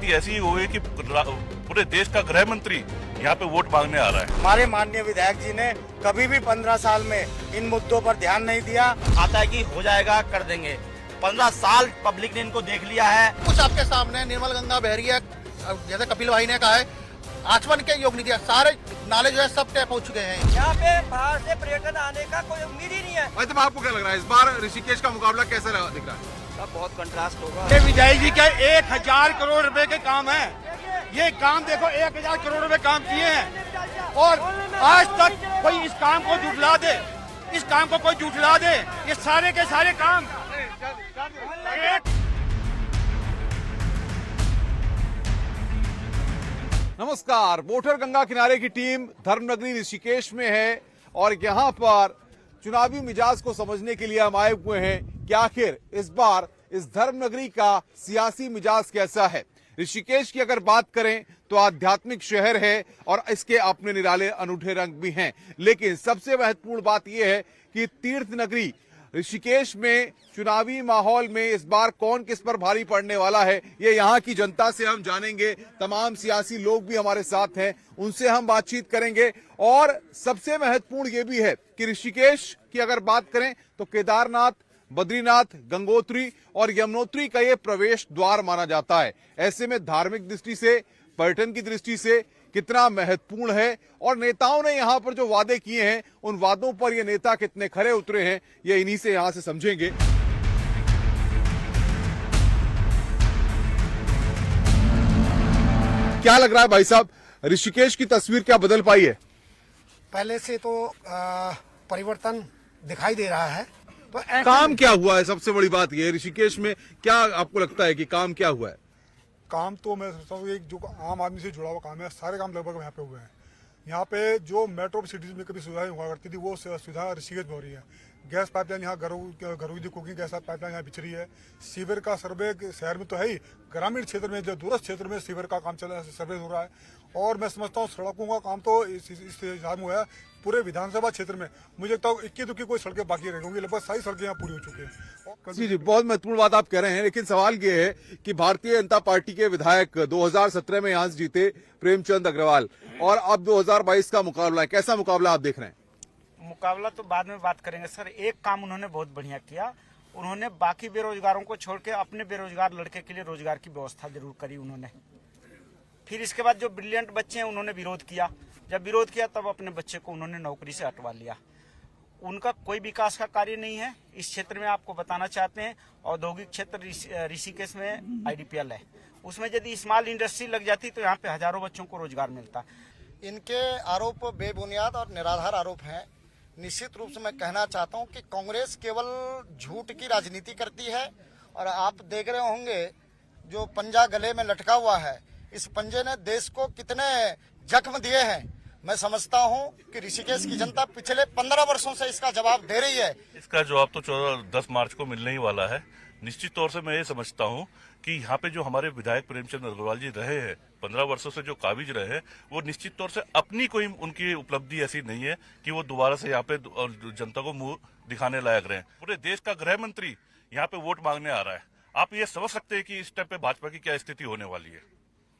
स्थिति ऐसी हो गई कि पूरे देश का गृह मंत्री यहाँ पे वोट मांगने आ रहा है। हमारे माननीय विधायक जी ने कभी भी 15 साल में इन मुद्दों पर ध्यान नहीं दिया। आता है कि हो जाएगा, कर देंगे। 15 साल पब्लिक ने इनको देख लिया है। कुछ आपके सामने निर्मल गंगा बह रही है, जैसे कपिल भाई ने कहा है, आचमन के योग नहीं दिया, सारे नाले जो है सब टैप हो चुके हैं। यहाँ पे बाहर से पर्यटन आने का कोई उम्मीद ही नहीं है। भाई तो आपको क्या लग रहा है इस बार ऋषिकेश का मुकाबला कैसा दिख रहा है? सब बहुत कंट्रास्ट होगा। ये विधायक जी के 1000 करोड़ रुपए के काम है। ये काम देखो 1000 करोड़ रुपए काम किए हैं और आज तक कोई इस काम को जुटला दे, इस काम को कोई जुटला दे, ये सारे के सारे काम नमस्कार। वोटर गंगा किनारे की टीम धर्मनगरी ऋषिकेश में है और यहाँ पर चुनावी मिजाज को समझने के लिए हम आए हुए हैं कि आखिर इस बार इस धर्मनगरी का सियासी मिजाज कैसा है। ऋषिकेश की अगर बात करें तो आध्यात्मिक शहर है और इसके अपने निराले अनूठे रंग भी हैं, लेकिन सबसे महत्वपूर्ण बात यह है कि तीर्थ नगरी ऋषिकेश में चुनावी माहौल में इस बार कौन किस पर भारी पड़ने वाला है, ये यहाँ की जनता से हम जानेंगे। तमाम सियासी लोग भी हमारे साथ हैं, उनसे हम बातचीत करेंगे। और सबसे महत्वपूर्ण ये भी है कि ऋषिकेश की अगर बात करें तो केदारनाथ, बद्रीनाथ, गंगोत्री और यमुनोत्री का ये प्रवेश द्वार माना जाता है। ऐसे में धार्मिक दृष्टि से, पर्यटन की दृष्टि से कितना महत्वपूर्ण है और नेताओं ने यहाँ पर जो वादे किए हैं उन वादों पर ये नेता कितने खरे उतरे हैं, ये इन्हीं से यहाँ से समझेंगे। क्या लग रहा है भाई साहब, ऋषिकेश की तस्वीर क्या बदल पाई है? पहले से तो परिवर्तन दिखाई दे रहा है। तो काम क्या हुआ है? सबसे बड़ी बात यह है ऋषिकेश में क्या आपको लगता है कि काम क्या हुआ है? काम तो मैं सोचता हूँ एक जो आम आदमी से जुड़ा हुआ काम है, सारे काम लगभग यहाँ पे हुए हैं। यहाँ पे जो मेट्रो सिटीज में कभी सुविधाएं हुआ करती थी वो सुविधा ऋषिकेश में हो रही है। गैस पाइपलाइन यहाँ घरेलू कुकिंग गैस पाइपलाइन यहाँ बिछ रही है। सीवर का सर्वे शहर में तो है ही, ग्रामीण क्षेत्र में जो दूरस्थ क्षेत्र में सीवर का काम चला सर्वे हो रहा है। और मैं समझता हूँ सड़कों का काम तो इस हिसाब में हुआ है। पूरे विधानसभा क्षेत्र में मुझे लगता है 21 कोई सड़कें बाकी रह गई, लगभग सारी सड़कें यहाँ पूरी हो चुकी हैं। जी जी, बहुत महत्वपूर्ण बात आप कह रहे हैं, लेकिन सवाल ये है कि भारतीय जनता पार्टी के विधायक 2017 में यहाँ से जीते प्रेमचंद अग्रवाल और अब 2022 का मुकाबला है। कैसा मुकाबला आप देख रहे हैं? मुकाबला तो बाद में बात करेंगे सर। एक काम उन्होंने बहुत बढ़िया किया, उन्होंने बाकी बेरोजगारों को छोड़ के अपने बेरोजगार लड़के के लिए रोजगार की व्यवस्था जरूर करी उन्होंने। फिर इसके बाद जो ब्रिलियंट बच्चे हैं उन्होंने विरोध किया, जब विरोध किया तब अपने बच्चे को उन्होंने नौकरी से हटवा लिया। उनका कोई विकास का कार्य नहीं है इस क्षेत्र में। आपको बताना चाहते हैं औद्योगिक क्षेत्र ऋषिकेश में IDPL है, उसमें यदि स्मॉल इंडस्ट्री लग जाती तो यहाँ पे हजारों बच्चों को रोजगार मिलता। इनके आरोप बेबुनियाद और निराधार आरोप हैं। निश्चित रूप से मैं कहना चाहता हूं कि कांग्रेस केवल झूठ की राजनीति करती है। और आप देख रहे होंगे जो पंजा गले में लटका हुआ है, इस पंजे ने देश को कितने जख्म दिए हैं। मैं समझता हूं कि ऋषिकेश की जनता पिछले 15 वर्षों से इसका जवाब दे रही है। इसका जवाब तो 10 मार्च को मिलने ही वाला है। निश्चित तौर से मैं ये समझता हूँ कि यहाँ पे जो हमारे विधायक प्रेमचंद अग्रवाल जी रहे हैं 15 वर्षों से, जो काबिज रहे हैं, वो निश्चित तौर से अपनी कोई उनकी उपलब्धि ऐसी नहीं है कि वो दोबारा से यहाँ पे जनता को मुंह दिखाने लायक रहे। पूरे देश का गृह मंत्री यहाँ पे वोट मांगने आ रहा है। आप ये समझ सकते हैं कि इस टाइम पे भाजपा की क्या स्थिति होने वाली है।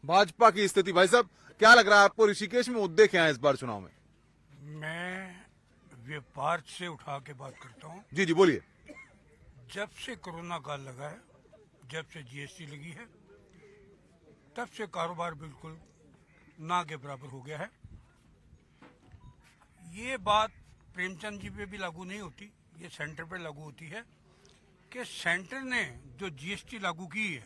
भाजपा की स्थिति, भाई साहब क्या लग रहा है आपको, ऋषिकेश में मुद्दे क्या हैं इस बार चुनाव में? मैं व्यापार से उठा के बात करता हूँ। जी जी बोलिए। जब से कोरोना काल लगा है, जब से GST लगी है, तब से कारोबार बिल्कुल ना के बराबर हो गया है। ये बात प्रेमचंद जी पे भी लागू नहीं होती, ये सेंटर पे लागू होती है कि सेंटर ने जो GST लागू की है,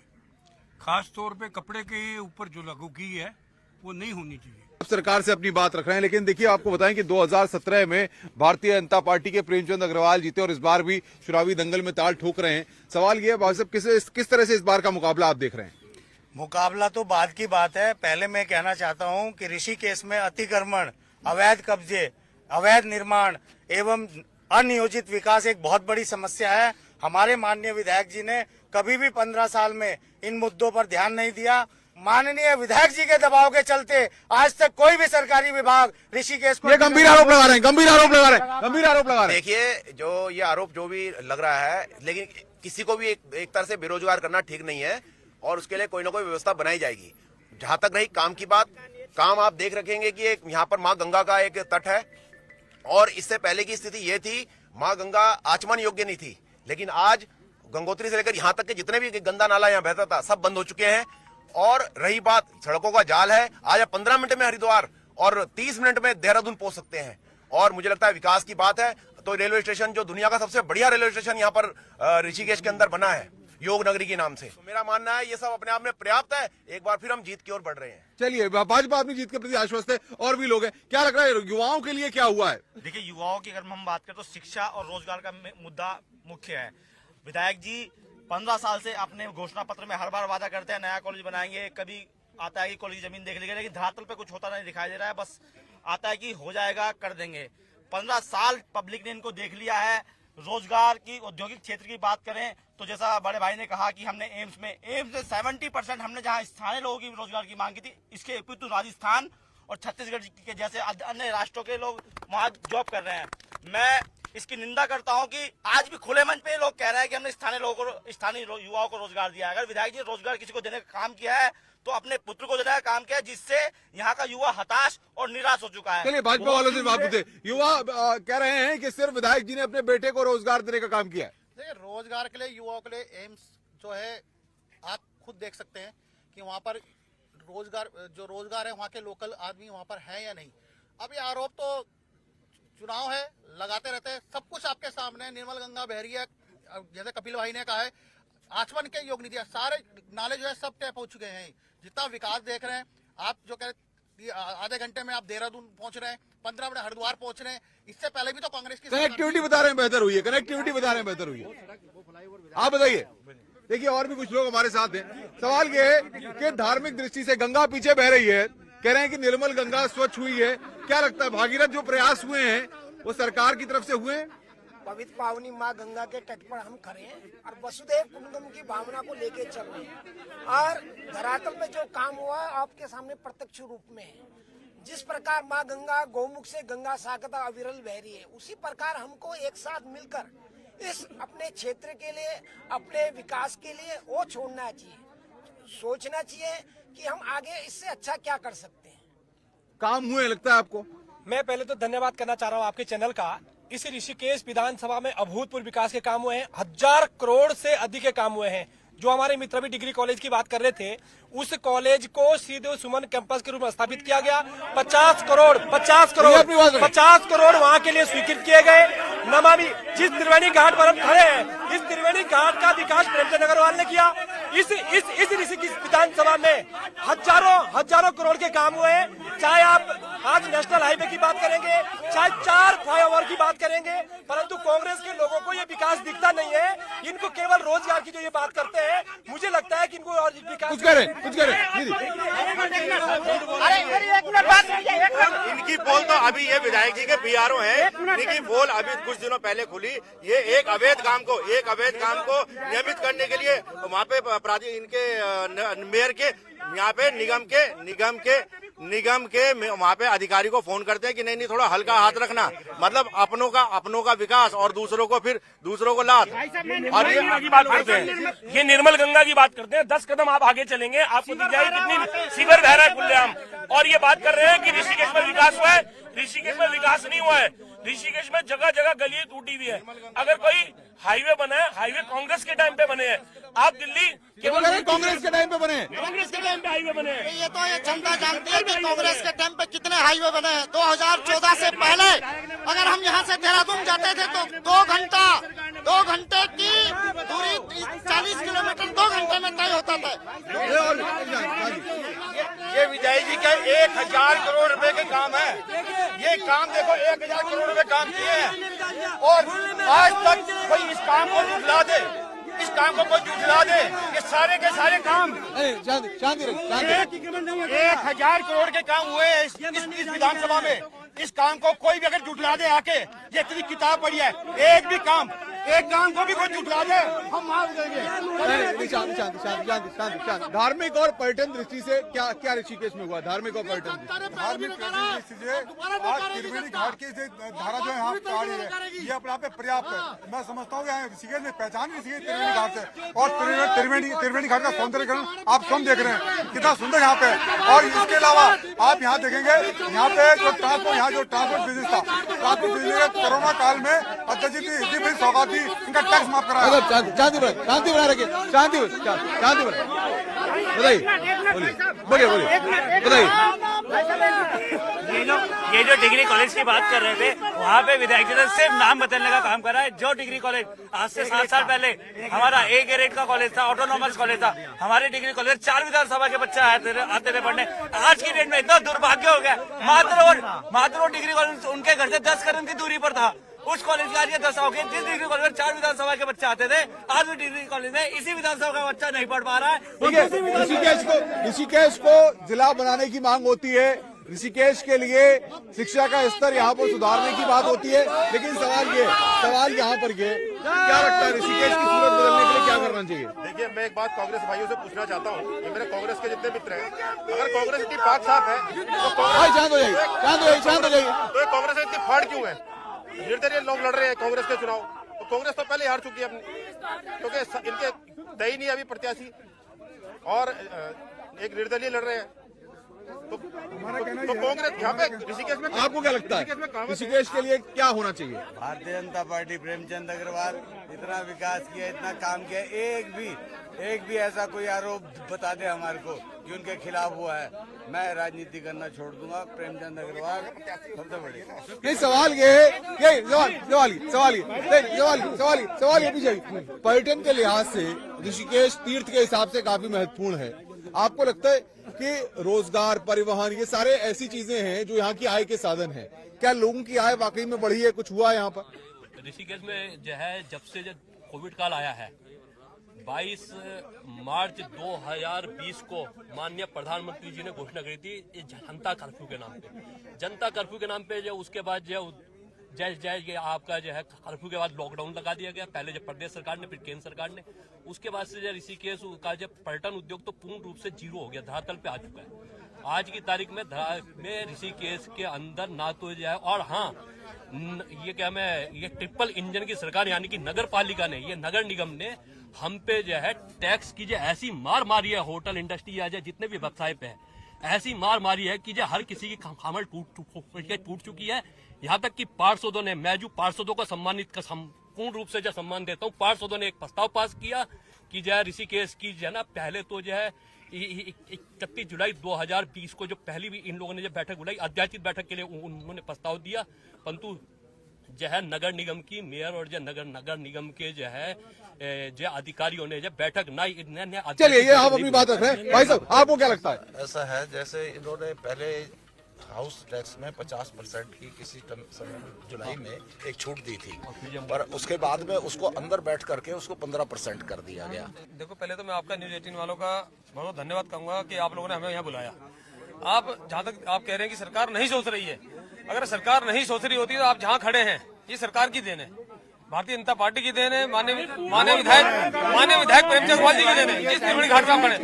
खास तौर पे कपड़े के ऊपर जो लागू की है, वो नहीं होनी चाहिए। सरकार से अपनी बात रख रहे हैं, लेकिन देखिए आपको बताएं कि 2017 में भारतीय जनता पार्टी के प्रेमचंद अग्रवाल जीते और इस बार भी चुनावी दंगल में ताल ठोक रहे हैं। सवाल ये है भाई साहब, किस तरह से इस बार का मुकाबला आप देख रहे हैं? मुकाबला तो बाद की बात है। पहले मैं कहना चाहता हूँ कि ऋषिकेश में अतिक्रमण, अवैध कब्जे, अवैध निर्माण एवं अनियोजित विकास एक बहुत बड़ी समस्या है। हमारे माननीय विधायक जी ने कभी भी 15 साल में इन मुद्दों पर ध्यान नहीं दिया। माननीय विधायक जी के दबाव के चलते आज तक कोई भी सरकारी विभाग ऋषिकेश को, ये गंभीर आरोप लगा रहे हैं, गंभीर आरोप लगा रहे हैं। देखिए जो ये आरोप जो भी लग रहा है, लेकिन किसी को भी एक तरह से बेरोजगार करना ठीक नहीं है। और उसके लिए कोई ना कोई व्यवस्था बनाई जाएगी। जहां तक रही काम की बात, काम आप देख रखेंगे कि एक यहाँ पर माँ गंगा का एक तट है और इससे पहले की स्थिति ये थी, माँ गंगा आचमन योग्य नहीं थी, लेकिन आज गंगोत्री से लेकर यहाँ तक के जितने भी गंदा नाला यहाँ बहता था सब बंद हो चुके हैं। और रही बात सड़कों का जाल है, आज आप 15 मिनट में हरिद्वार और 30 मिनट में देहरादून पहुंच सकते हैं। और मुझे लगता है विकास की बात है तो रेलवे स्टेशन जो दुनिया का सबसे बढ़िया रेलवे स्टेशन यहाँ पर ऋषिकेश के अंदर बना है, योग नगरी के नाम से, तो मेरा मानना है ये सब अपने आप में पर्याप्त है। एक बार फिर हम जीत की ओर बढ़ रहे हैं। चलिए, भाजपा अपनी जीत के प्रति आश्वस्त है, और भी लोग हैं। क्या लग रहा है युवाओं के लिए क्या हुआ है? देखिए, युवाओं की अगर हम बात करें तो शिक्षा और रोजगार का मुद्दा मुख्य है। विधायक जी 15 साल से अपने घोषणा पत्र में हर बार वादा करते हैं नया कॉलेज बनाएंगे, कभी आता है कि कॉलेज जमीन देख लेंगे, लेकिन धरातल पे कुछ होता नहीं दिखाई दे रहा है। बस आता है कि हो जाएगा, कर देंगे। 15 साल पब्लिक ने इनको देख लिया है। रोजगार की, औद्योगिक क्षेत्र की बात करें तो जैसा बड़े भाई ने कहा कि हमने एम्स में 70% हमने जहां स्थानीय लोगों की रोजगार की मांग की थी, इसके अपितु राजस्थान और छत्तीसगढ़ के जैसे अन्य राष्ट्रों के लोग वहां जॉब कर रहे हैं। मैं इसकी निंदा करता हूं कि आज भी खुले मंच पे लोग कह रहे हैं कि हमने स्थानीय लोगों को, स्थानीय युवाओं को रोजगार दिया है। अगर विधायक जी रोजगार किसी को देने का काम किया है तो अपने पुत्र को देने का काम किया है, जिससे यहाँ का युवा हताश और निराश हो चुका है। चलिए, भाजपा वालों से बात पूछे। युवा कह रहे हैं कि सिर्फ विधायक जी ने अपने बेटे को रोजगार देने का काम किया है। देखिए, रोजगार के लिए, युवाओं के लिए एम्स जो है, आप खुद देख सकते हैं कि वहाँ पर रोजगार है, वहाँ के लोकल आदमी वहाँ पर है या नहीं। अब ये आरोप तो चुनाव है, लगाते रहते हैं, सब कुछ आपके सामने। निर्मल गंगा बह रही है, जैसे कपिल भाई ने कहा है, आचमन के योग नीति, सारे नाले जो है सब टैप हो चुके हैं। जितना विकास देख रहे हैं आप, जो कह रहे आधे घंटे में आप देहरादून पहुंच रहे हैं, 15 मिनट हरिद्वार पहुंच रहे हैं। इससे पहले भी तो कांग्रेस की कनेक्टिविटी बता रहे हैं बेहतर हुई है, कनेक्टिविटी बता रहे हैं बेहतर हुई है। आप बताइए। देखिए, और भी कुछ लोग हमारे साथ हैं। सवाल ये है कि धार्मिक दृष्टि से गंगा पीछे बह रही है, कह रहे हैं कि निर्मल गंगा स्वच्छ हुई है। क्या लगता है, भागीरथ जो प्रयास हुए हैं वो सरकार की तरफ से हुए हैं? पवित्र पावनी माँ गंगा के तट पर हम खड़े हैं और वसुदेव कुटुंबकम की भावना को लेके चल रहे हैं, और धरातल में जो काम हुआ है आपके सामने प्रत्यक्ष रूप में है। जिस प्रकार माँ गंगा गौमुख से गंगा सागता अविरल बह रही है, उसी प्रकार हमको एक साथ मिलकर इस अपने क्षेत्र के लिए, अपने विकास के लिए वो छोड़ना चाहिए, सोचना चाहिए कि हम आगे इससे अच्छा क्या कर सकते हैं। काम हुए लगता है आपको? मैं पहले तो धन्यवाद करना चाह रहा हूँ आपके चैनल का। इस ऋषिकेश विधानसभा में अभूतपूर्व विकास के काम हुए हैं, 1000 करोड़ से अधिक के काम हुए हैं। जो हमारे मित्र भी डिग्री कॉलेज की बात कर रहे थे, उस कॉलेज को सीधे सुमन कैंपस के रूप में स्थापित किया गया। 50 करोड़ वहाँ के लिए स्वीकृत किए गए। नमामि, जिस त्रिवेणी घाट पर हम खड़े हैं, इस त्रिवेणी घाट का विकास प्रेमचंद अग्रवाल ने किया। इस ऋषिकेश विधानसभा में हजारों करोड़ के काम हुए हैं। चाहे आप आज नेशनल हाईवे की बात करेंगे, चाहे 4 फ्लाईओवर की बात करेंगे, परंतु कांग्रेस के लोगों को ये विकास दिखता नहीं है। इनको केवल रोजगार की जो ये बात करते हैं, मुझे लगता है कि इनको और विकास कुछ करें। इनकी पोल तो अभी ये विधायक जी के पीआरओ हैं, इनकी पोल अभी कुछ दिनों पहले खुली। ये एक अवैध काम को नियमित करने के लिए वहाँ पे इनके मेयर के, यहाँ पे निगम के वहाँ पे अधिकारी को फोन करते हैं कि नहीं थोड़ा हल्का हाथ रखना, मतलब अपनों का विकास और दूसरों को लाभ। और ये बात करते हैं, ये निर्मल गंगा की बात करते हैं। 10 कदम आप आगे चलेंगे, आपको दिख जाएगी कितनी सीवर बह रहा है खुलेआम। और ये बात कर रहे हैं कि ऋषिकेश में विकास हुआ है। ऋषिकेश में विकास नहीं हुआ है। ऋषिकेश में जगह जगह गलियां टूटी हुई है। अगर कोई हाईवे बना है, हाईवे कांग्रेस के टाइम पे बने हैं। आप दिल्ली केवल कांग्रेस के टाइम पे बने हैं, कांग्रेस के टाइम पे हाईवे बने हैं। ये तो ये जनता जानती है कि कांग्रेस के टाइम पे कितने हाईवे बने हैं। 2014 से पहले अगर हम यहाँ से देहरादून जाते थे तो 2 घंटे की दूरी 40 किलोमीटर 2 घंटे में तय होता था। ये विजय जी का 1000 करोड़ रुपए के काम है। ये काम देखो, 1000 करोड़ रुपए काम किए हैं और आज तक कोई इस काम को झुठला दे, ये सारे के सारे काम। शांति 1000 करोड़ के काम हुए हैं इस विधानसभा में। इस काम को कोई भी अगर झुठला दे आके, ये इतनी किताब पढ़ी है, एक भी काम एक काम को भी कोई झुठला दे हम माफ देंगे। शांति। धार्मिक और पर्यटन दृष्टि से क्या क्या ऋषिकेश में हुआ? धार्मिक और पर्यटन धार्मिक दृष्टि से आज त्रिवेणी घाट की धारा जो है यहाँ पे आ रही है, ये अपने आप में पर्याप्त है। मैं समझता हूँ कि ऋषिकेश में पहचान ऋषिकेश त्रिवेणी घाट से, और त्रिवेणी घाट का सौंदर्यकरण आप स्वयं देख रहे हैं कितना सुंदर यहाँ पे। और इसके अलावा आप यहाँ देखेंगे यहाँ पे जो ट्रांसपोर्ट बिजनेस था, ट्रांसपोर्ट बिजनेस कोरोना काल में अध्यक्ष जी इतनी बड़ी सौगात दी, इनका टैक्स माफ कराया। शांति बना रखिए, शांति बोलिए बताइए। ये जो डिग्री कॉलेज की बात कर रहे थे, वहाँ पे विधायक जी ने सिर्फ नाम बदलने का काम करा है। जो डिग्री कॉलेज आज से 7 साल पहले हमारा ए ग्रेड का कॉलेज था, ऑटोनॉमस कॉलेज था, हमारे डिग्री कॉलेज 4 विधानसभा के बच्चे आते थे पढ़ने। आज की डेट में इतना दुर्भाग्य हो गया, मात्र डिग्री कॉलेज उनके घर से 10 कदम की दूरी पर था। उस कॉलेज का आज ये 10 हो गए, जिस डिग्री कॉलेज में 4 विधानसभा के बच्चे आते थे, आज भी डिग्री कॉलेज में इसी विधानसभा का बच्चा नहीं पढ़ पा रहा है। ऋषिकेश को जिला बनाने की मांग होती है, ऋषिकेश के लिए शिक्षा का स्तर यहाँ पर सुधारने की बात होती है, लेकिन सवाल यहाँ पर ये क्या लगता है ऋषिकेश की सूरत बदलने के लिए क्या करना चाहिए? देखिए, मैं एक बात कांग्रेस भाइयों से पूछना चाहता हूँ कि मेरे कांग्रेस के जितने मित्र हैं, अगर कांग्रेस इतनी पाक साफ है तो शांत हो जाइए। तो कांग्रेस इतनी फाड़ क्यों है? निर्दलीय लोग लड़ रहे हैं कांग्रेस के चुनाव, तो कांग्रेस तो पहले हार चुकी है अपनी, क्योंकि इनके तय नहीं अभी प्रत्याशी, और एक निर्दलीय लड़ रहे हैं। तो कांग्रेस यहाँ पे ऋषिकेश में आपको क्या लगता है ऋषिकेश के लिए क्या होना चाहिए? भारतीय जनता पार्टी प्रेमचंद अग्रवाल इतना विकास किया, इतना काम किया, एक भी ऐसा कोई आरोप बता दे हमारे को कि उनके खिलाफ हुआ है, मैं राजनीति करना छोड़ दूंगा। प्रेमचंद अग्रवाल सबसे बड़ी। नहीं, सवाल ये है, सवाल ये भी चाहिए। पर्यटन के लिहाज से ऋषिकेश तीर्थ के हिसाब से काफी महत्वपूर्ण है। आपको लगता है कि रोजगार, परिवहन, ये सारे ऐसी चीजें हैं जो यहाँ की आय के साधन हैं, क्या लोगों की आय वाकई में बढ़ी है? कुछ हुआ यहाँ पर? ऋषिकेश में जो है, जब से कोविड काल आया है, 22 मार्च 2020 को माननीय प्रधानमंत्री जी ने घोषणा करी थी जनता कर्फ्यू के नाम पे। जनता कर्फ्यू के नाम पे जो उसके बाद जय आपका जो है कर्फ्यू के बाद लॉकडाउन लगा दिया गया, पहले जब प्रदेश सरकार ने, फिर केंद्र सरकार ने। उसके बाद से ऋषिकेश का जब पर्यटन उद्योग तो पूर्ण रूप से जीरो हो गया, धरातल पे आ चुका है। आज की तारीख में ऋषिकेश के अंदर ना तो जो है, और हाँ ये ट्रिपल इंजन की सरकार यानी कि नगर पालिका ने, ये नगर निगम ने हम पे जो है टैक्स की जो ऐसी मार मारी है, होटल इंडस्ट्री या जितने भी व्यवसाय पे है, ऐसी मार मारी है कि जो हर किसी की खामड़ टूट चुकी है। यहाँ तक कि पार्षदों ने, मैं जो पार्षदों को सम्मानित का पूर्ण रूप से जो सम्मान देता हूँ, पार्षदों ने एक प्रस्ताव पास किया कि जो है ऋषिकेश की जो है ना, पहले तो जो है 31 जुलाई 2020 को जो पहली भी इन लोगों ने जब बैठक बुलाई, अध्याचित बैठक के लिए उन्होंने प्रस्ताव दिया, परंतु जो है नगर निगम की मेयर और जो नगर निगम के जो है जो अधिकारियों ने जब बैठक चलिए, ये आप अपनी बात रख रहे हैं। भाई साहब, आपको क्या लगता है? ऐसा है जैसे इन्होंने पहले हाउस टैक्स में 50% की किसी जुलाई में एक छूट दी थी, पर उसके बाद में उसको अंदर बैठ करके उसको 15% कर दिया गया। देखो, पहले तो मैं आपका न्यूज 18 वालों का बहुत धन्यवाद कहूंगा कि आप लोगों ने हमें यहाँ बुलाया। आप जहाँ तक आप कह रहे हैं कि सरकार नहीं सोच रही है, अगर सरकार नहीं सोच रही होती तो आप जहाँ खड़े हैं ये सरकार की देन है, भारतीय जनता पार्टी की देन है, माननीय विधायक प्रेमचंद अग्रवाल जी की देन है, जिस त्रिवेणी घाट पर खड़े।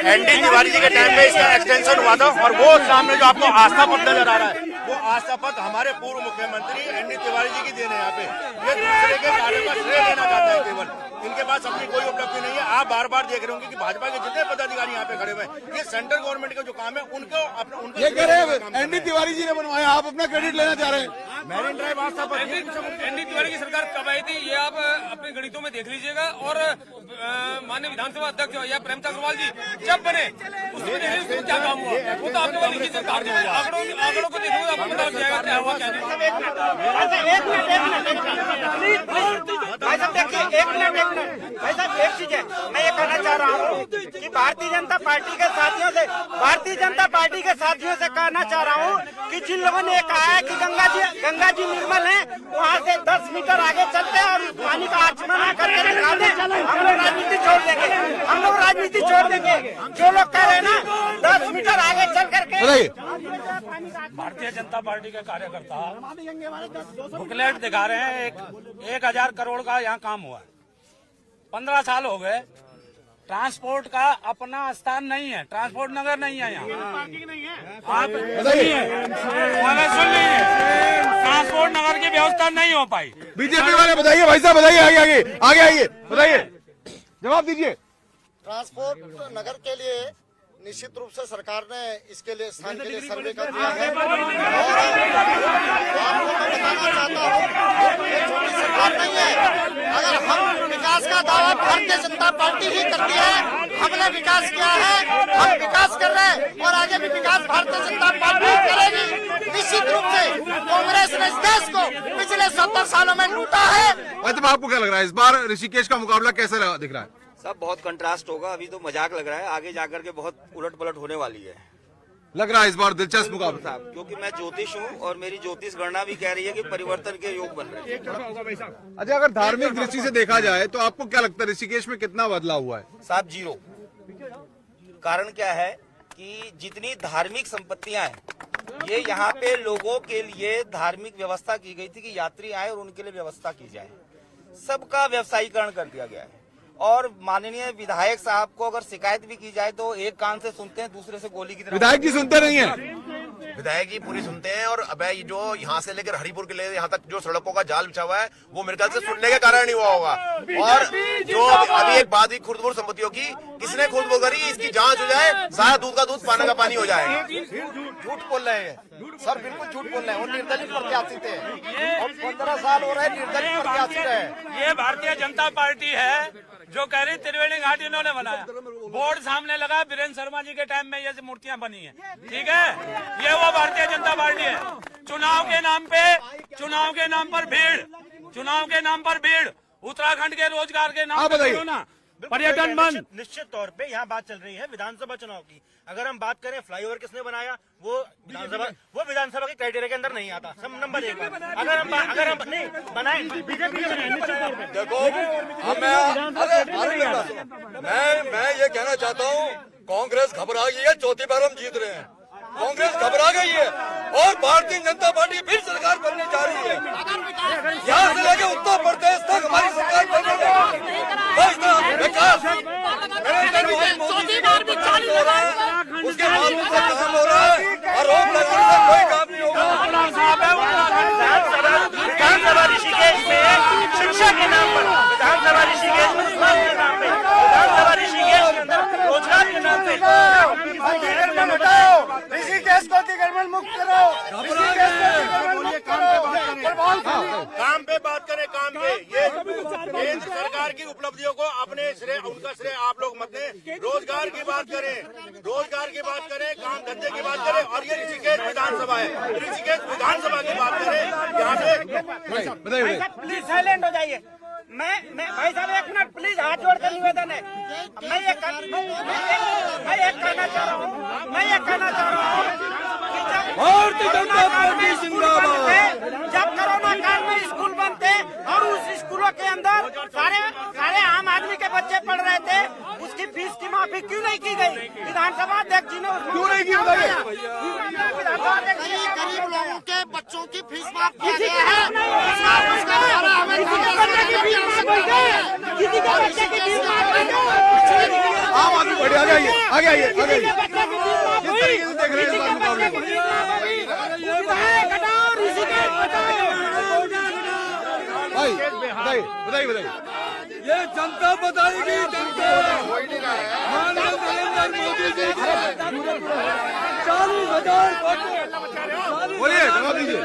एनडी तिवारी जी के टाइम में इसका एक्सटेंशन हुआ था, और वो सामने जो आपको आस्था पथ नजर आ रहा है, वो आस्था पथ हमारे पूर्व मुख्यमंत्री एनडी तिवारी जी की देन है। यहाँ पे ये दूसरे के कार्य का श्रेय लेना चाहता है, केवल इनके पास अपनी कोई उपलब्धि नहीं है। आप बार बार देख रहे होंगे कि भाजपा के जितने पदाधिकारी यहाँ पे खड़े हुए हैं, ये सेंट्रल गवर्नमेंट का जो काम है उनको ये कह रहे हैं एनडी तिवारी जी ने बनवाया, आप अपना क्रेडिट लेना चाह रहे हैं? मैरिन ड्राइव आस्था पथ एनडी तिवारी की सरकार कब आई थी ये आप अपने गणितों में देख लीजिएगा, और माननीय विधानसभा अध्यक्ष या प्रेमचंद अग्रवाल जी जब बने उसमें देख लीजिए क्या काम हुआ, वो तो आपके वाली की सरकार ने आंकड़ों को देखोगे आपको पता लग जाएगा क्या हुआ क्या नहीं। भाई साहब, एक चीज है, मैं ये कहना चाह रहा हूँ कि भारतीय जनता पार्टी के साथियों से कहना चाह रहा हूँ कि जिन लोगों ने कहा है कि गंगा जी निर्मल है, वहाँ से 10 मीटर आगे चलते हैं और पानी का आचमन करके दिखा दें, हम लोग राजनीति छोड़ देंगे। जो लोग कह रहे हैं ना 10 मीटर आगे चल करके भारतीय जनता पार्टी के कार्यकर्ता बुकलेट दिखा रहे हैं 1,000 करोड़ का यहाँ काम हुआ है। 15 साल हो गए, ट्रांसपोर्ट का अपना स्थान नहीं है, ट्रांसपोर्ट नगर नहीं है यहाँ। आप सुन लीजिए, ट्रांसपोर्ट नगर की व्यवस्था नहीं हो पाई। बीजेपी वाले बताइए, भाई साहब बताइए, आगे आगे आगे आइए, बताइए, जवाब दीजिए। ट्रांसपोर्ट नगर के लिए निश्चित रूप से सरकार ने इसके लिए स्थान के लिए सर्वे कर दिया है और आपको मैं बताना चाहता हूँ ये छोटी सरकार नहीं है। अगर हम विकास का दावा भारतीय जनता पार्टी ही करती है, हमने विकास किया है, हम विकास कर रहे हैं और आगे भी विकास भारतीय जनता पार्टी करेगी। निश्चित रूप से कांग्रेस ने इस देश को पिछले 70 सालों में लूटा है। मतलब आपको क्या लग रहा है इस बार ऋषिकेश का मुकाबला कैसा दिख रहा है? सब बहुत कंट्रास्ट होगा, अभी तो मजाक लग रहा है, आगे जाकर के बहुत उलट पलट होने वाली है। लग रहा है इस बार दिलचस्प मुकाबला साहब, क्योंकि मैं ज्योतिष हूँ और मेरी ज्योतिष गणना भी कह रही है कि परिवर्तन के योग बन रहे हैं। अच्छा, अगर धार्मिक दृष्टि से देखा जाए तो आपको क्या लगता है ऋषिकेश में कितना बदलाव हुआ है? साहब 0। कारण क्या है कि जितनी धार्मिक संपत्तियां हैं, ये यहाँ पे लोगों के लिए धार्मिक व्यवस्था की गई थी कि यात्री आए और उनके लिए व्यवस्था की जाए। सबका व्यवसायीकरण कर दिया गया है और माननीय विधायक साहब को अगर शिकायत भी की जाए तो एक कान से सुनते हैं, दूसरे से गोली की तरह। विधायक जी सुनते नहीं है? विधायक जी पूरी सुनते हैं और अब जो यहाँ से लेकर हरिपुर के लिए यहाँ तक जो सड़कों का जाल बिछा हुआ है वो मेरे ख्याल से सुनने के कारण नहीं हुआ होगा। और जो अभी एक बात हुई खुर्दबुर संपत्तियों की, किसने खुर्दबुर करी, इसकी जांच हो जाए, सारा दूध का दूध पानी का पानी हो जाएगा। झूठ बोल रहे हैं सर, बिल्कुल झूठ बोल रहे हैं। वो निर्दलीय प्रत्याशी थे और 15 साल हो रहे हैं निर्दलीय प्रत्याशी रहे। ये भारतीय जनता पार्टी है जो कह रही त्रिवेणी घाट इन्होंने बनाया, बोर्ड सामने लगा, वीरेंद्र शर्मा जी के टाइम में ये मूर्तियां बनी है। ठीक है, ये वो भारतीय जनता पार्टी है। चुनाव के नाम पर भीड़, उत्तराखंड के रोजगार के नाम पर पर्यटन बंद। निश्चित तौर पे यहाँ बात चल रही है विधानसभा चुनाव की। अगर हम बात करें फ्लाईओवर किसने बनाया, वो विधानसभा के क्राइटेरिया के अंदर नहीं आता। सब नंबर 1 अगर हम नहीं बनाए, बीजेपी देखो, मैं ये कहना चाहता हूँ, कांग्रेस घबरा गई है, चौथी बार हम जीत रहे हैं। कांग्रेस घबरा गई है और भारतीय जनता पार्टी फिर सरकार बनने जा रही है। यहाँ से लेकर उत्तर प्रदेश तक हमारी सरकार बनने जा रही है। विकास हो रहा है, उसके बाद कसम हो रहा है और रोक लगने से कोई काम नहीं होगा। विधानसभा ऋषिकेश में शिक्षा के नाम पर, विधानसभा ऋषिकेश में स्वास्थ्य के नाम पे, विधानसभा ऋषिकेश के अंदर रोजगार के नाम पे ऋषिकेश को अतिक्रमण मुक्त करो। काम पे बात करें, काम पे। ये केंद्र सरकार की उपलब्धियों को अपने श्रेय, उनका श्रेय आप लोग मत दें। रोजगार की बात करें, काम धंधे की बात करें और ये ऋषिकेश विधानसभा है। ऋषिकेश विधानसभा की बात करें, यहाँ पे प्लीज साइलेंट हो जाइए। मैं भाई साहब एक मिनट प्लीज, हाथ जोड़कर निवेदन है। मैं ये कहना चाह रहा हूँ भारतीय जनता पार्टी जिंदाबाद। जब कोरोना काल में स्कूल बंद थे और उस स्कूलों के अंदर सारे आम आदमी के बच्चे पढ़ रहे थे, उसकी फीस की माफी क्यों नहीं की गई? विधानसभा अध्यक्ष जी ने क्यों नहीं की? गरीब लोगों के बच्चों की फीस माफ किया गया है। आम आदमी बढ़िया, आगे आइए, आगे आइए, आगे आइए। किस तरीके से देख रहे हैं इस बार मुकाबले को? भाई बताइए। ये जनता बताएगी, जनता। माननीय नरेंद्र मोदी जी 40,000 बोलिए, जवाब दीजिए।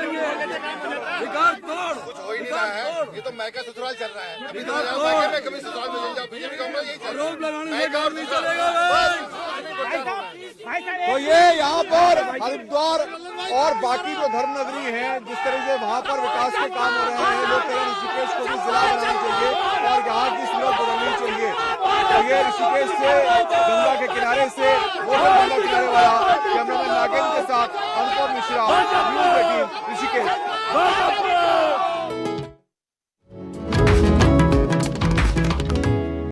विकास तोड़ कुछ हो ही नहीं रहा है। ये तो मैका ससुराल चल रहा है। कभी तो मैके में, कभी ससुराल में चल जाओ। बीजेपी का यही चल रहा है। आरोप लगाने से काम नहीं चलेगा। तो ये यहाँ पर हरिद्वार और बाकी जो धर्म नगरी है, जिस तरह से वहाँ पर विकास के काम हो रहे हैं, लोग कह रहे हैं ऋषिकेश को भी जिला बनाना चाहिए और यहाँ की सूरत बदलनी चाहिए। तो ये ऋषिकेश से, गंगा के किनारे से, वो गंगा किनारे वाला कैमरामैन नागेंद्र के साथ अनुपम मिश्रा, न्यूज़ 18 ऋषिकेश।